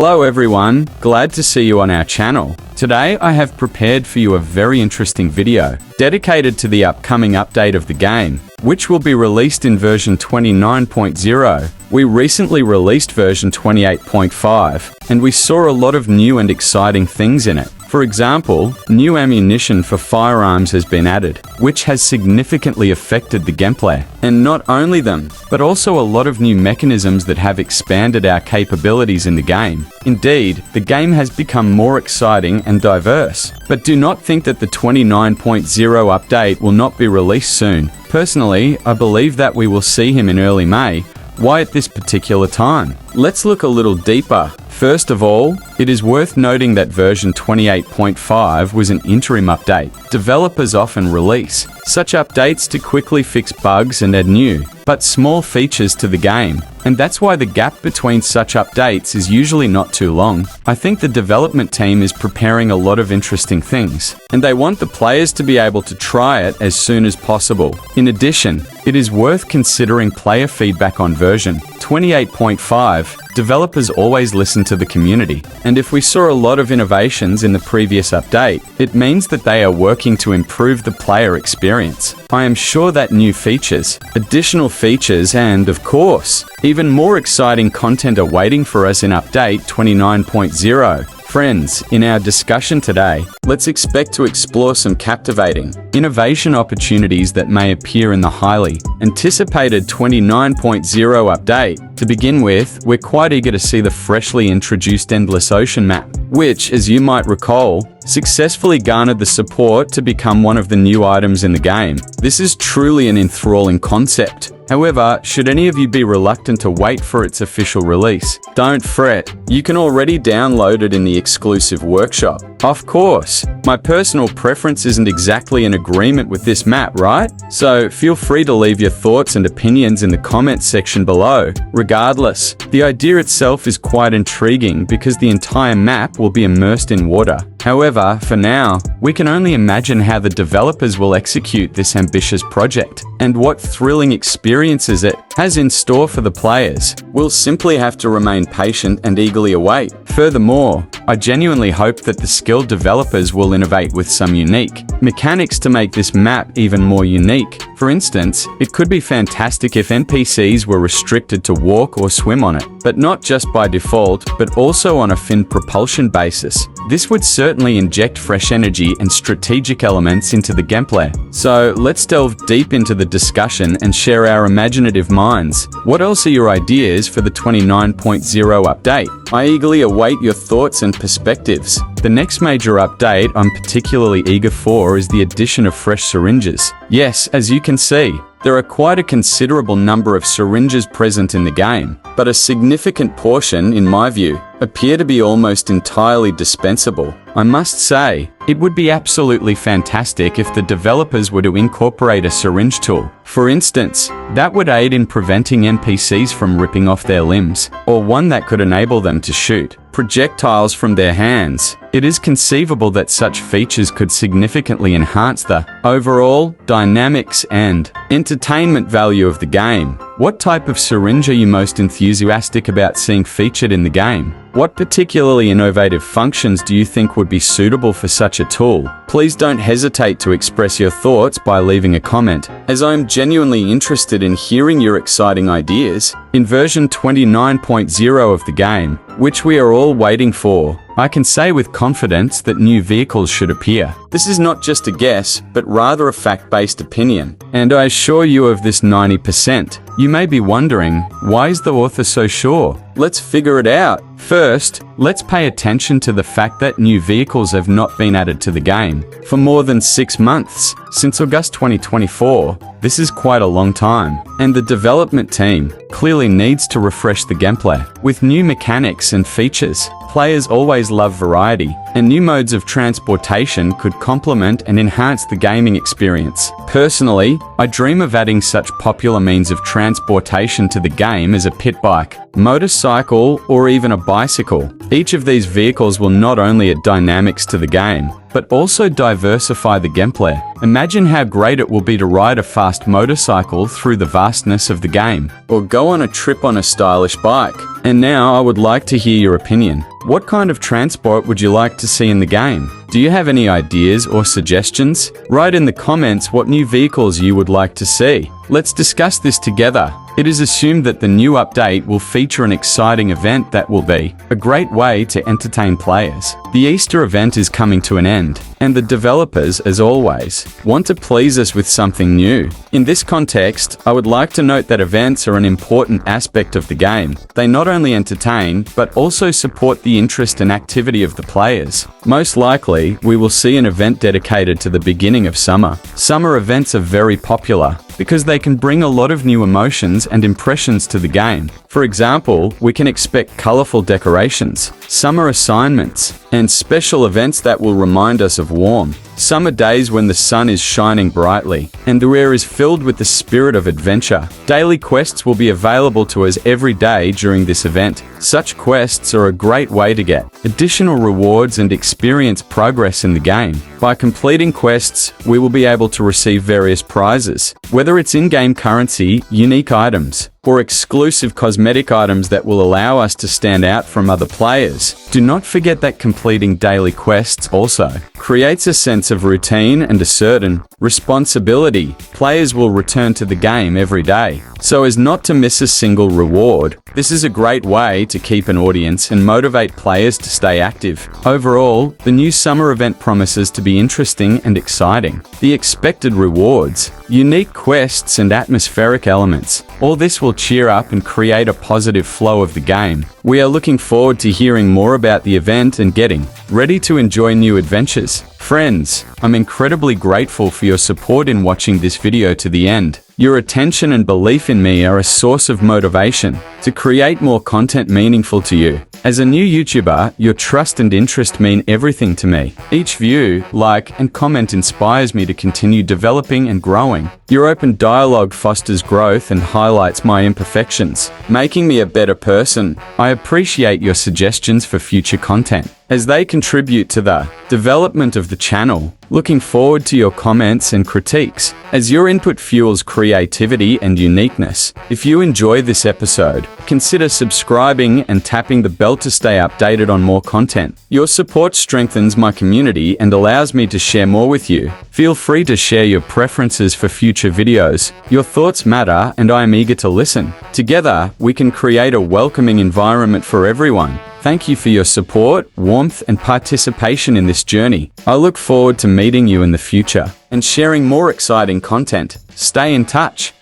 Hello everyone, glad to see you on our channel. Today I have prepared for you a very interesting video dedicated to the upcoming update of the game, which will be released in version 29.0. We recently released version 28.5, and we saw a lot of new and exciting things in it. For example, new ammunition for firearms has been added, which has significantly affected the gameplay. And not only them, but also a lot of new mechanisms that have expanded our capabilities in the game. Indeed, the game has become more exciting and diverse. But do not think that the 29.0 update will not be released soon. Personally, I believe that we will see him in early May. Why at this particular time? Let's look a little deeper. First of all, it is worth noting that version 28.5 was an interim update. Developers often release such updates to quickly fix bugs and add new, but small features to the game, and that's why the gap between such updates is usually not too long. I think the development team is preparing a lot of interesting things, and they want the players to be able to try it as soon as possible. In addition, it is worth considering player feedback on version 28.5. Developers always listen to the community, and if we saw a lot of innovations in the previous update, it means that they are working to improve the player experience. I am sure that new features, additional features, and, of course, even more exciting content are waiting for us in update 29.0. Friends, in our discussion today, let's expect to explore some captivating innovation opportunities that may appear in the highly anticipated 29.0 update. To begin with, we're quite eager to see the freshly introduced Endless Ocean map, which, as you might recall, successfully garnered the support to become one of the new items in the game. This is truly an enthralling concept. However, should any of you be reluctant to wait for its official release, don't fret. You can already download it in the exclusive workshop. Of course, my personal preference isn't exactly in agreement with this map, right? So feel free to leave your thoughts and opinions in the comments section below. Regardless, the idea itself is quite intriguing because the entire map will be immersed in water. However, for now, we can only imagine how the developers will execute this ambitious project and what thrilling experiences it has in store for the players. We'll simply have to remain patient and eagerly await. Furthermore, I genuinely hope that the skilled developers will innovate with some unique mechanics to make this map even more unique. For instance, it could be fantastic if NPCs were restricted to walk or swim on it, but not just by default, but also on a fin propulsion basis. This would certainly inject fresh energy and strategic elements into the gameplay. So let's delve deep into the discussion and share our imaginative minds. What else are your ideas for the 29.0 update? I eagerly await your thoughts and perspectives. The next major update I'm particularly eager for is the addition of fresh syringes. Yes, as you can see, there are quite a considerable number of syringes present in the game, but a significant portion, in my view, appear to be almost entirely dispensable. I must say, it would be absolutely fantastic if the developers were to incorporate a syringe tool. For instance, that would aid in preventing NPCs from ripping off their limbs, or one that could enable them to shoot projectiles from their hands. It is conceivable that such features could significantly enhance the overall dynamics and entertainment value of the game. What type of syringe are you most enthusiastic about seeing featured in the game? What particularly innovative functions do you think would be suitable for such a tool? Please don't hesitate to express your thoughts by leaving a comment, as I am genuinely interested in hearing your exciting ideas. In version 29.0 of the game, which we are all waiting for, I can say with confidence that new vehicles should appear. This is not just a guess, but rather a fact-based opinion, and I assure you of this 90%. You may be wondering, why is the author so sure? Let's figure it out. First, let's pay attention to the fact that new vehicles have not been added to the game for more than 6 months. Since August 2024, this is quite a long time, and the development team clearly needs to refresh the gameplay. With new mechanics and features, players always love variety, and new modes of transportation could complement and enhance the gaming experience. Personally, I dream of adding such popular means of transportation to the game as a pit bike, motorcycle, or even a bicycle. Each of these vehicles will not only add dynamics to the game, but also diversify the gameplay. Imagine how great it will be to ride a fast motorcycle through the vastness of the game, or go on a trip on a stylish bike. And now I would like to hear your opinion. What kind of transport would you like to see in the game? Do you have any ideas or suggestions? Write in the comments what new vehicles you would like to see. Let's discuss this together. It is assumed that the new update will feature an exciting event that will be a great way to entertain players. The Easter event is coming to an end, and the developers, as always, want to please us with something new. In this context, I would like to note that events are an important aspect of the game. They not only entertain, but also support the interest and activity of the players. Most likely, we will see an event dedicated to the beginning of summer. Summer events are very popular because they can bring a lot of new emotions and impressions to the game. For example, we can expect colorful decorations, summer assignments, and special events that will remind us of warm summer days when the sun is shining brightly and the air is filled with the spirit of adventure. Daily quests will be available to us every day during this event. Such quests are a great way to get additional rewards and experience progress in the game. By completing quests, we will be able to receive various prizes, whether it's in-game currency, unique items, or exclusive cosmetic items that will allow us to stand out from other players. Do not forget that completing daily quests also creates a sense of routine and a certain responsibility. Players will return to the game every day, so as not to miss a single reward. This is a great way to keep an audience and motivate players to stay active. Overall, the new summer event promises to be interesting and exciting. The expected rewards, unique quests, and atmospheric elements, all this will cheer up and create a positive flow of the game. We are looking forward to hearing more about the event and getting ready to enjoy new adventures. Friends, I'm incredibly grateful for your support in watching this video to the end. Your attention and belief in me are a source of motivation to create more content meaningful to you. As a new YouTuber, your trust and interest mean everything to me. Each view, like, and comment inspires me to continue developing and growing. Your open dialogue fosters growth and highlights my imperfections, making me a better person. I appreciate your suggestions for future content, as they contribute to the development of the channel. Looking forward to your comments and critiques, as your input fuels creativity and uniqueness. If you enjoy this episode, consider subscribing and tapping the bell to stay updated on more content. Your support strengthens my community and allows me to share more with you. Feel free to share your preferences for future videos. Your thoughts matter, and I am eager to listen. Together, we can create a welcoming environment for everyone. Thank you for your support, warmth, and participation in this journey. I look forward to meeting you in the future and sharing more exciting content. Stay in touch.